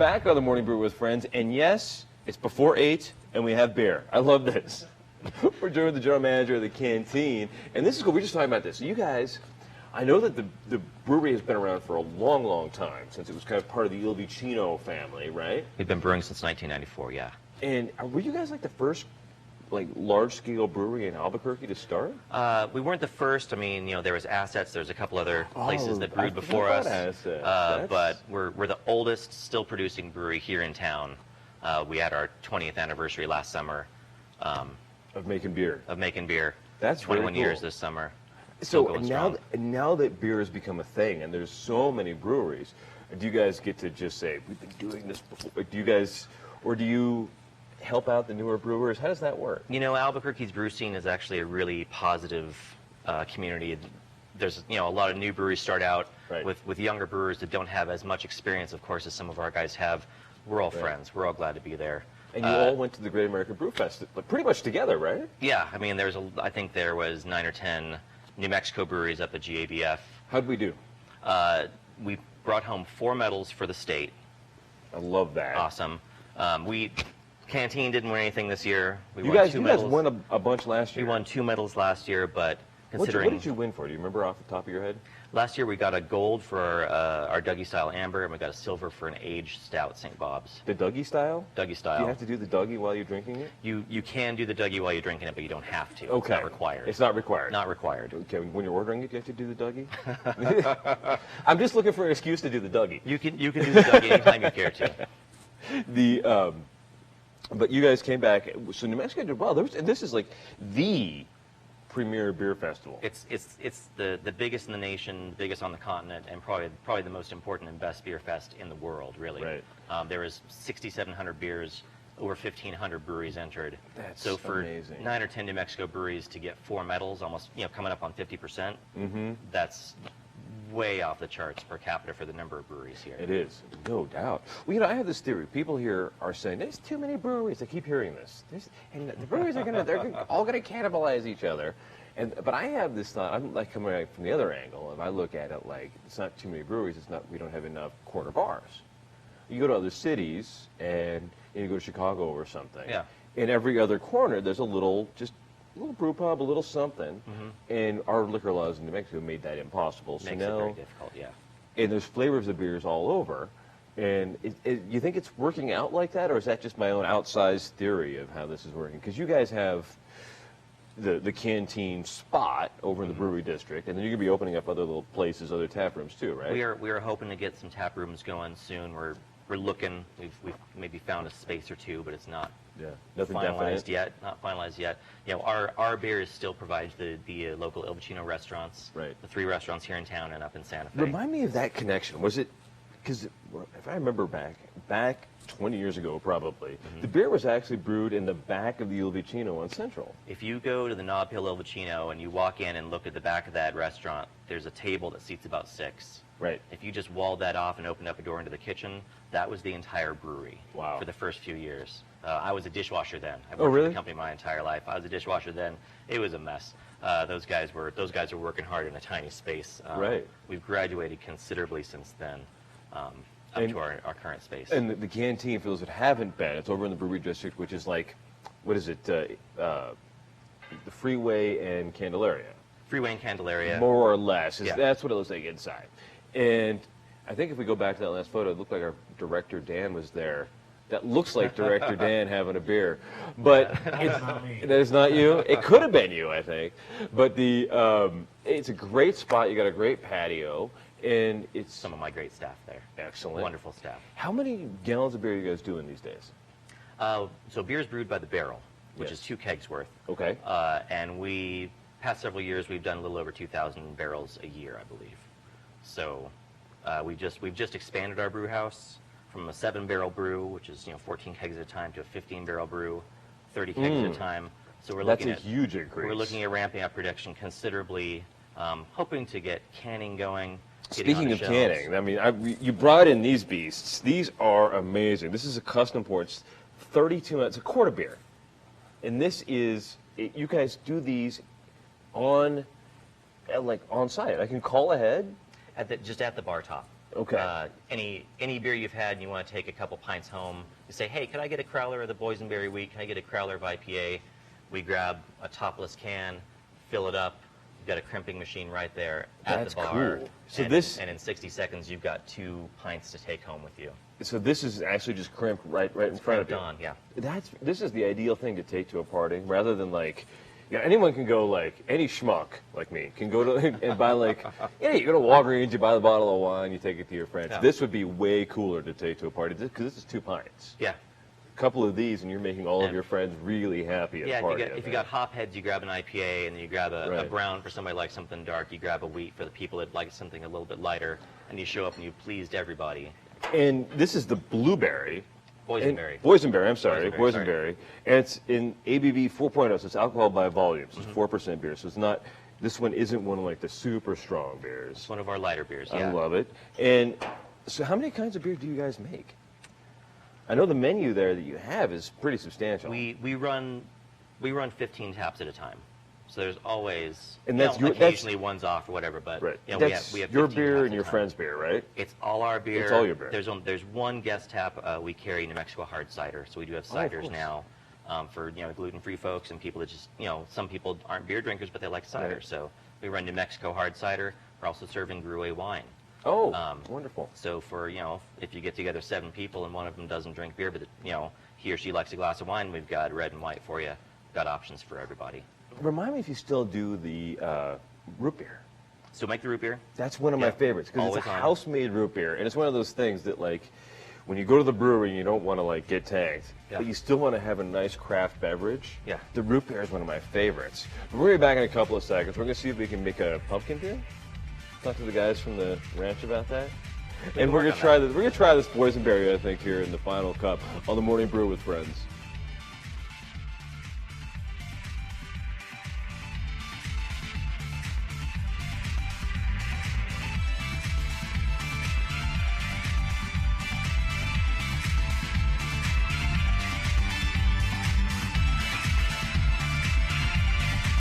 back on the Morning Brew with Friends, and yes, it's before 8, and we have beer. I love this. We're joined with the general manager of the Canteen, and this is cool. We're just talking about this. So you guys, I know that the brewery has been around for a long, long time, since it was kind of part of the Il Vicino family, right? We've been brewing since 1994, yeah. And were you guys like the first large-scale brewery in Albuquerque to start? We weren't the first. I mean, you know, there was Assets. There's a couple other places that brewed before us. But we're the oldest still producing brewery here in town. We had our 20th anniversary last summer. Of making beer. That's 21 cool. years this summer. So now that beer has become a thing, and there's so many breweries, do you guys get to just say, we've been doing this before? Do you help out the newer brewers? How does that work? You know, Albuquerque's brew scene is actually a really positive community. There's, you know, a lot of new breweries start out with younger brewers that don't have as much experience, of course, as some of our guys have. We're all friends. We're all glad to be there. And you all went to the Great American Brew Fest, pretty much together, right? Yeah, I mean, I think there was 9 or 10 New Mexico breweries up at GABF. How'd we do? We brought home 4 medals for the state. I love that. Awesome. Canteen didn't win anything this year. You guys won a bunch last year. We won 2 medals last year, but considering... What did you win for? Do you remember off the top of your head? Last year we got a gold for our Dougie Style Amber, and we got a silver for an aged stout St. Bob's. The Dougie Style? Dougie Style. Do you have to do the Dougie while you're drinking it? You can do the Dougie while you're drinking it, but you don't have to. Okay. It's not required. It's not required? Not required. Okay, when you're ordering it, do you have to do the Dougie? I'm just looking for an excuse to do the Dougie. You can do the Dougie anytime you care to. But you guys came back, so New Mexico did well. And this is like the premier beer festival. It's the biggest in the nation, biggest on the continent, and probably the most important and best beer fest in the world, really. Right. There was 6,700 beers, over 1,500 breweries entered. That's so for amazing. 9 or 10 New Mexico breweries to get 4 medals, almost coming up on 50%. That's way off the charts per capita for the number of breweries here. It is, no doubt. Well, I have this theory. People here are saying there's too many breweries. I keep hearing this. And the breweries they're all gonna cannibalize each other. But I have this thought. I'm like coming at it from the other angle, and I look at it like it's not too many breweries. We don't have enough corner bars. You go to other cities, and you go to Chicago or something. Yeah. In every other corner, there's a little brew pub, a little something, and our liquor laws in New Mexico made that impossible. So Makes now, it very difficult, yeah. And there's flavors of beers all over. And you think it's working out like that, or is that just my own outsized theory of how this is working? Because you guys have the Canteen spot over in the brewery district, and then you're going to be opening up other little places, other tap rooms too, right? We are hoping to get some tap rooms going soon. We're looking. We've maybe found a space or two, but it's not nothing finalized definite yet. Not finalized yet. You know, our beer still provides the local Il Vicino restaurants. Right. The 3 restaurants here in town and up in Santa Fe. Remind me of that connection. Was it because if I remember back 20 years ago, probably the beer was actually brewed in the back of the Il Vicino on Central. If you go to the Nob Hill Il Vicino and you walk in and look at the back of that restaurant, there's a table that seats about 6. Right. If you just walled that off and opened up a door into the kitchen, that was the entire brewery. Wow. For the first few years. I was a dishwasher then. I worked really? for the company my entire life. I was a dishwasher then. It was a mess. Those guys were working hard in a tiny space. Right. We've graduated considerably since then, up to our current space. And the Canteen, for those that haven't been, it's over in the brewery district, which is like, what is it? The Freeway and Candelaria. Freeway and Candelaria. More or less. Yeah. That's what it looks like inside. And I think if we go back to that last photo, it looked like our director Dan was there. That looks like Director Dan having a beer. But that is not you? It could have been you, I think. But it's a great spot. You got a great patio. And it's some of my great staff there. Excellent. Wonderful staff. How many gallons of beer are you guys doing these days? So beer is brewed by the barrel, which is 2 kegs worth. Okay. And past several years, we've done a little over 2,000 barrels a year, I believe. So we've just expanded our brew house from a 7-barrel brew, which is 14 kegs at a time, to a 15-barrel brew, 30 kegs at a time. So that's a huge increase. We're looking at ramping up production considerably, hoping to get canning going. Speaking of canning, I mean, you brought in these beasts. These are amazing. This is a custom pour. It's 32. It's a quart of beer, and this is. You guys do these on site. I can call ahead. Just at the bar top. Okay. Any beer you've had and you want to take a couple pints home, you say, hey, can I get a crowler of the Boysenberry Wheat? Can I get a crowler of IPA? We grab a topless can, fill it up. You've got a crimping machine right there at the bar. Cool. So and in 60 seconds, you've got 2 pints to take home with you. So this is actually just crimped right in front of you. On, yeah. This is the ideal thing to take to a party, rather than like, anyone can go, like, any schmuck like me can go to and buy, like, you go to Walgreens, you buy the bottle of wine, you take it to your friends. Yeah. This would be way cooler to take to a party because this is 2 pints. Yeah. A couple of these and you're making all of your friends really happy at a party. If you got hopheads, you grab an IPA, and then you grab a brown for somebody like something dark. You grab a wheat for the people that like something a little bit lighter, and you show up and you pleased everybody. And this is the blueberry. Boysenberry. Boysenberry, I'm sorry. Boysenberry, Boysenberry. And it's in ABV 4.0, so it's alcohol by volume. So it's 4% beer. So it's not, this one isn't one of like the super strong beers. It's one of our lighter beers, yeah. I love it. And so how many kinds of beer do you guys make? I know the menu there that you have is pretty substantial. We run 15 taps at a time. So there's always, and that's occasionally one's off or whatever, but right. we have your 15 beer taps and your friend's beer, right? It's all our beer. It's all your beer. There's one guest tap. We carry New Mexico hard cider, so we do have ciders now for gluten-free folks and people that just some people aren't beer drinkers but they like cider. Right. So we run New Mexico hard cider. We're also serving Brew wine. Oh, wonderful. So for if you get together 7 people and one of them doesn't drink beer, but he or she likes a glass of wine, we've got red and white for you. Got options for everybody. Remind me if you still do the root beer. So make the root beer. That's one of my favorites because it's a house-made root beer, and it's one of those things that like when you go to the brewery, you don't want to like get tanked, but you still want to have a nice craft beverage. Yeah. The root beer is one of my favorites. We'll be back in a couple of seconds. We're going to see if we can make a pumpkin beer. Talk to the guys from the ranch about that. And we're going to try this. We're going to try this boysenberry, I think, here in the final cup on the Morning Brew with Friends.